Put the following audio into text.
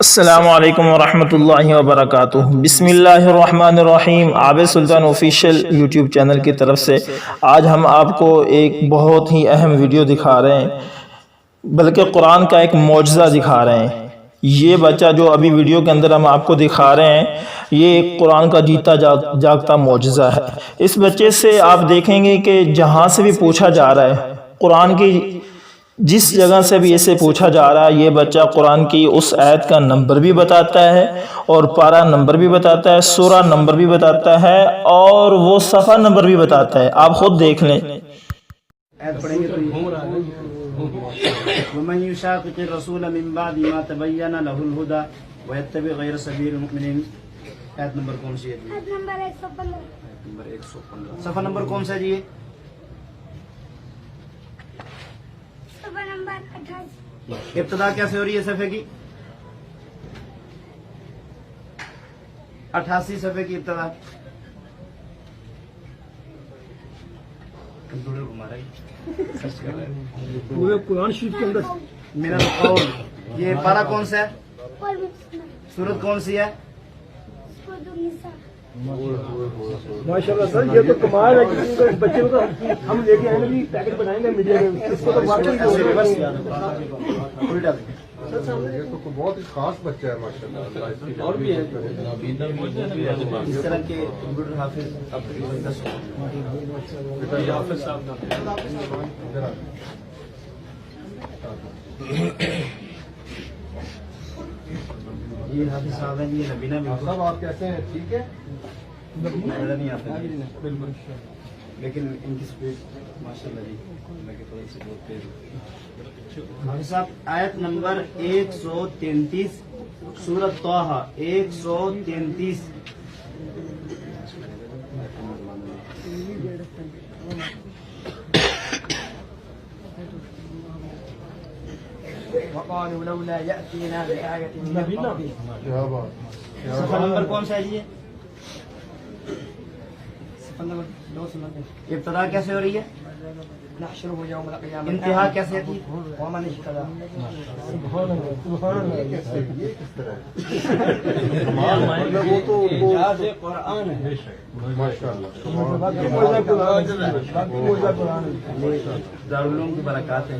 السلام علیکم ورحمۃ اللہ وبرکاتہ۔ بسم اللہ الرحمن الرحیم۔ عابد سلطان آفیشیل یوٹیوب چینل کی طرف سے آج ہم آپ کو ایک بہت ہی اہم ویڈیو دکھا رہے ہیں، بلکہ قرآن کا ایک معجزہ دکھا رہے ہیں۔ یہ بچہ جو ابھی ویڈیو کے اندر ہم آپ کو دکھا رہے ہیں، یہ ایک قرآن کا جیتا جاگتا معجزہ ہے۔ اس بچے سے آپ دیکھیں گے کہ جہاں سے بھی پوچھا جا رہا ہے، قرآن کی جس جگہ سے بھی اسے پوچھا جا رہا ہے، یہ بچہ قرآن کی اس آیت کا نمبر بھی بتاتا ہے اور پارہ نمبر بھی بتاتا ہے، سورہ نمبر بھی بتاتا ہے اور وہ صفحہ نمبر بھی بتاتا ہے۔ آپ خود دیکھ لیں۔ آیت پڑھیں گے تو وَمَن يُشَاقِقِ الرَّسُولَ مِن بَعْدِ مَا تَبَيَّنَ لَهُ الْهُدَى وَيَتَّبِعْ غَيْرَ سَبِيلِ الْمُؤْمِنِينَ۔ آیت نمبر کون سی ہے جی؟ آیت نمبر 115۔ نمبر 115۔ صفحہ نمبر کون سا ہے جی؟ صفحہ نمبر 28۔ ابتدا کیسے ہو رہی ہے صفحے کی؟ 88 صفحے کی ابتدا۔ کمپیوٹر گھما رہا ہے پورے قرآن شریف کے اندر من القول۔ یہ پارہ کون سا ہے؟ سورت کون سی ہے؟ سورۃ النساء۔ ماشاء اللہ سر، یہ تو کمال ہے کہ اس بچے کو تو ہم لے کے آئیں گے، پیکٹ بنائیں گے میڈیا میں، اس کو تو واقعی الٹا یہ تو بہت ہی خاص بچہ ہے ماشاءاللہ۔ اور بھی ہے اس طرح کے کمپیوٹر حافظ حافظ صاحب۔ یہ حافظ صاحب ہیں، یہ نبینہ بھی صاحب آپ کیسے ہیں؟ ٹھیک ہے؟ نظر نہیں آتا بالکل، لیکن ان کی سپیڈ ماشاء اللہ جی اللہ کے فضل سے بہت تیز ہے۔ حافظ صاحب آیت نمبر 133 سورۃ طٰہٰ 133۔ وقالوا لولا يأتينا بآية من ربه۔ کیا بات، صفحہ نمبر کون سا ہے جی؟ صفحہ نمبر 2 ابتدا کیسے ہو رہی ہے؟ نحشره يوم القيامة انتہا کیسے تھی؟ ومن اهتدى۔ سبحان اللہ سبحان اللہ۔ یہ کس طرح کمال، وہ تو قرآن ہے ماشاء اللہ قرآن ہے۔ دارالعلوم کی برکات ہے۔